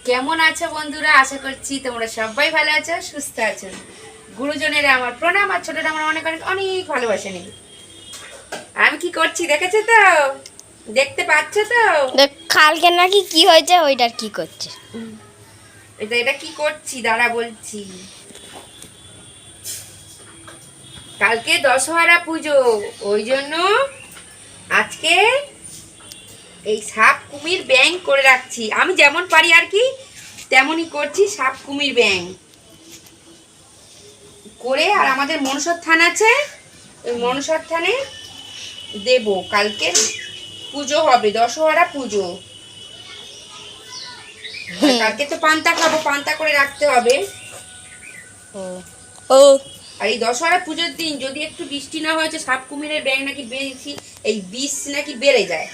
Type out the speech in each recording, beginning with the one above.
কেমন আছো বন্ধুরা? আশা করছি তোমরা সবাই ভালো আছো, সুস্থ আছো। গুরুজনেরা আমার প্রণাম, আর ছোটরা আমার অনেক অনেক অনেক ভালোবাসা নেই। আমি কি করছি দেখেছো তো? দেখতে পাচ্ছ তো? কালকে নাকি কি হয়েছে ওইটার কি করছে? এটা কি করছি দাঁড়া বলছি। কালকে দশহরা পুজো, ওই জন্য আজকে এই সাপ কুমির ব্যাং করে রাখছি। আমি যেমন পারি আর কি তেমনই করছি, সাপ কুমির ব্যাং করে। আর আমাদের মনসর থান আছে, ওই মনসর থানে দেব। কালকে পুজো হবে, দশহরা পুজো। আর কালকে তো পান্তা খাবো, পান্তা করে রাখতে হবে। ও আর এই দশহরা পুজোর দিন যদি একটু বৃষ্টি না হয়েছে, সাপ কুমিরের ব্যাং নাকি বেশি, এই বিষ নাকি বেড়ে যায়।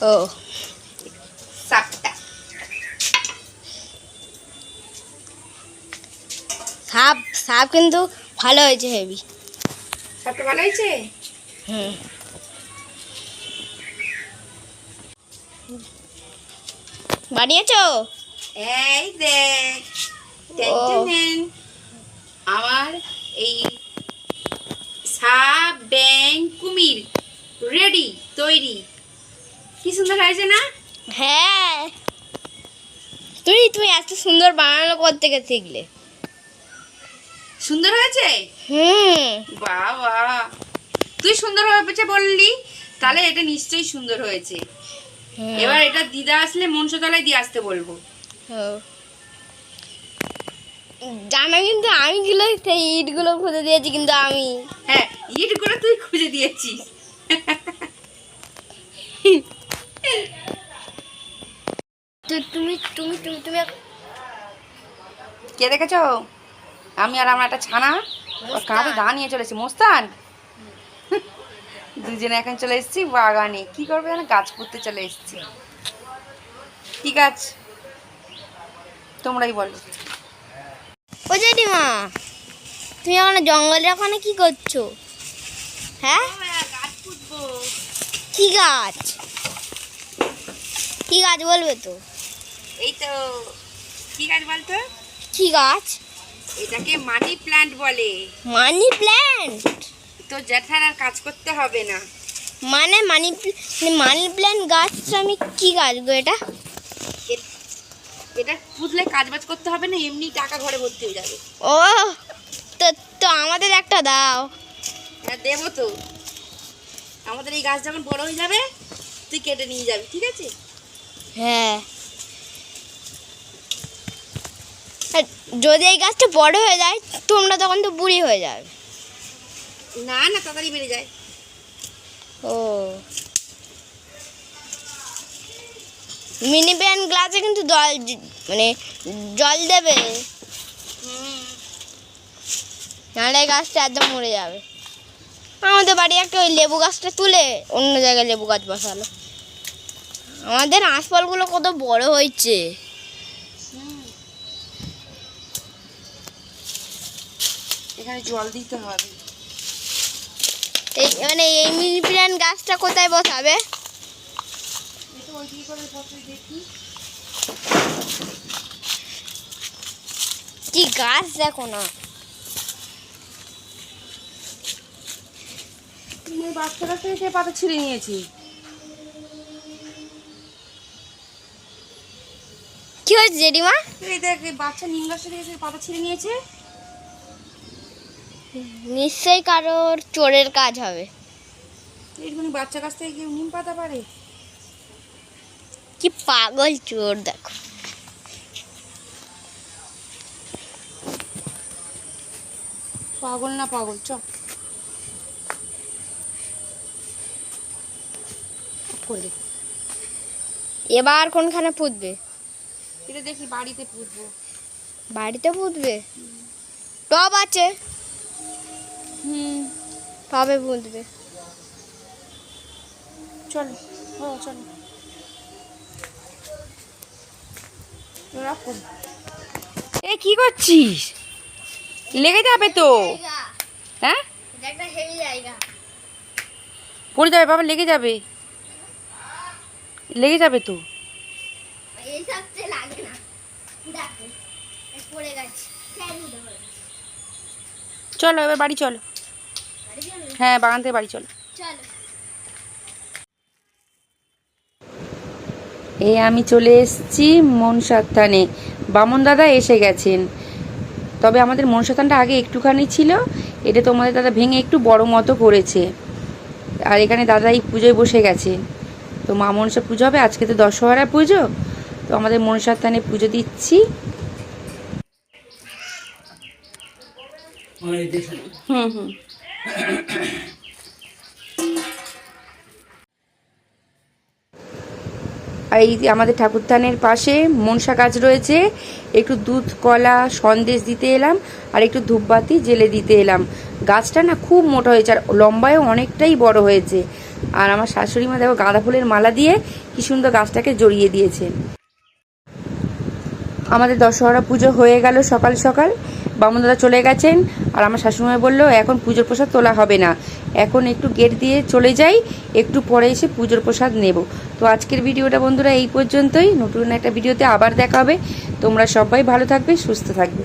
ও সাপটা সাপ সাপ কিন্তু ভালো হয়েছে, হেভি। সাপটা ভালো হয়েছে। হুম, বানিয়েছো? এই দেখ, টেন ও টেন টেন। আমার এই সাপ ব্যাং কুমির রেডি, তৈরি। কি সুন্দর হয়েছে না? হ্যাঁ, তুমি এত সুন্দর বানানো করতে শিখলে। সুন্দর হয়েছে। হুম, বাবা, তুই সুন্দর হয়েছে বললি, তাহলে এটা নিশ্চয়ই সুন্দর হয়েছে। এবার এটা দিদা আসলে মনসতলায় দিয়ে আসতে বলবো। জানো কিন্তু আমি গুলো সেই ইটগুলো খুঁজে দিয়েছি, কিন্তু আমি হ্যাঁ, ইটগুলো তুই খুঁজে দিয়েছিস। তুমি তুমি তুমি তুমি কে দেখেছো? আমি আর আমার একটা ছানা ওর কাঁধে দা নিয়ে চলেছি, মোস্তান। দুজনে এখন চলে এসেছি বাগানে। কি করবে জানো, গাছ পুঁততে চলে এসেছি। কি গাছ তোমরাই বলো। ও জেঠিমা, তুমি এখন জঙ্গলে ওখানে কি করছো? হ্যাঁ, গাছ পুঁতবো। কি গাছ? কি গাছ বলবে তো? এই তো, কি গাছ বলতো? কি গাছ? এটাকে মানি প্ল্যান্ট বলে। Money plant? তো জ্যাঠার আর কাজ করতে হবে না। মানে মানি প্ল্যান্ট গাছটা আমি কি গাছ গো এটা? এটা পুঁতলে কাজ বাজ করতে হবে না, এমনি টাকা ঘরে ভর্তি হয়ে যাবে। ও, তো তো আমাদের একটা দাও। হ্যাঁ দেবো তো। আমাদের এই গাছ যখন বড় হয়ে যাবে তুই কেটে নিয়ে যাবি, ঠিক আছে? হ্যাঁ, আর যদি এই গাছটা বড় হয়ে যায় তোমরা তখন তো বুড়ি হয়ে যাবে। না না, তাড়াতাড়ি বেড়ে যায়। ও, মিনি প্ল্যান্ট গ্লাসে কিন্তু মানে জল দেবে, নাহলে এই গাছটা একদম মরে যাবে। আমাদের বাড়ি একটা ওই লেবু গাছটা তুলে অন্য জায়গায় লেবু গাছ বসালো। আমাদের আঁশফলগুলো কত বড় হয়েছে। এখানে জল দিতে হবে। এই মানে এই মিনি প্ল্যান্ট গাছটা কোথায় বসাবে? এটা ওই দিকে করে বসে দেখি। কি গাছ দেখো না। তুমি বাচ্চারা থেকে পাতা ছিঁড়ে নিয়েছি। কি হয়েছে জেঠিমা? এই দেখ, এই বাচ্চা নিম গাছটা থেকে পাতা ছিঁড়ে নিয়েছে। নিশ্চয়ই কারোর চোরের কাজ হবে। এইটুকুনি বাচ্চা গাছ থেকে কেউ নিম পাতা পারে? কি পাগল চোর দেখো। পাগল না পাগল, চ করে দে। এবার কোনখানে পুঁতবে? এটা দেখি বাড়িতে পুঁতবো। বাড়িতে পুঁতবে? টব আছে, টবে পুঁতবে। চলো, ও চলো। এ কি করছিস? লেগে যাবে তো। হ্যাঁ, পড়ে যাবে বাবা, লেগে যাবে, লেগে যাবে তো। থাকতে লাগে না। দেখো পড়ে গেছে। চলো এবার বাড়ি চলো। হ্যাঁ বাগান থেকে বাড়ি চলো। চলো। এই আমি চলে এসেছি মনসার থানে। বামন দাদা এসে গেছেন। তবে আমাদের মনসা থানটা আগে একটুখানি ছিল, এটা তোমাদের দাদা ভেঙে একটু বড় মতো করেছে। আর এখানে দাদা এই পুজোয় বসে গেছে। তো মা মনসা পুজো হবে, আজকে তো দশহরা পুজো, তো আমাদের মনসার থানে পুজো দিচ্ছি। হুম হুম। আর এই যে আমাদের ঠাকুরথানের পাশে মনসা গাছ রয়েছে, একটু দুধ কলা সন্দেশ দিতে এলাম আর একটু ধূপবাতি জেলে দিতে এলাম। গাছটা না খুব মোটা হয়েছে আর লম্বায়ও অনেকটাই বড় হয়েছে। আর আমার শাশুড়ি মা দেখো গাঁদা ফুলের মালা দিয়ে কি সুন্দর গাছটাকে জড়িয়ে দিয়েছে। আমাদের দশহরা পুজো হয়ে গেল সকাল সকাল, বামন দাদা চলে গেছেন। আর আমার শাশুড়িমা বললো এখন পুজোর প্রসাদ তোলা হবে না, এখন একটু গেট দিয়ে চলে যাই, একটু পরে এসে পুজোর প্রসাদ নেব। তো আজকের ভিডিওটা বন্ধুরা এই পর্যন্তই। নতুন একটা ভিডিওতে আবার দেখা হবে। তোমরা সবাই ভালো থাকবে, সুস্থ থাকবে।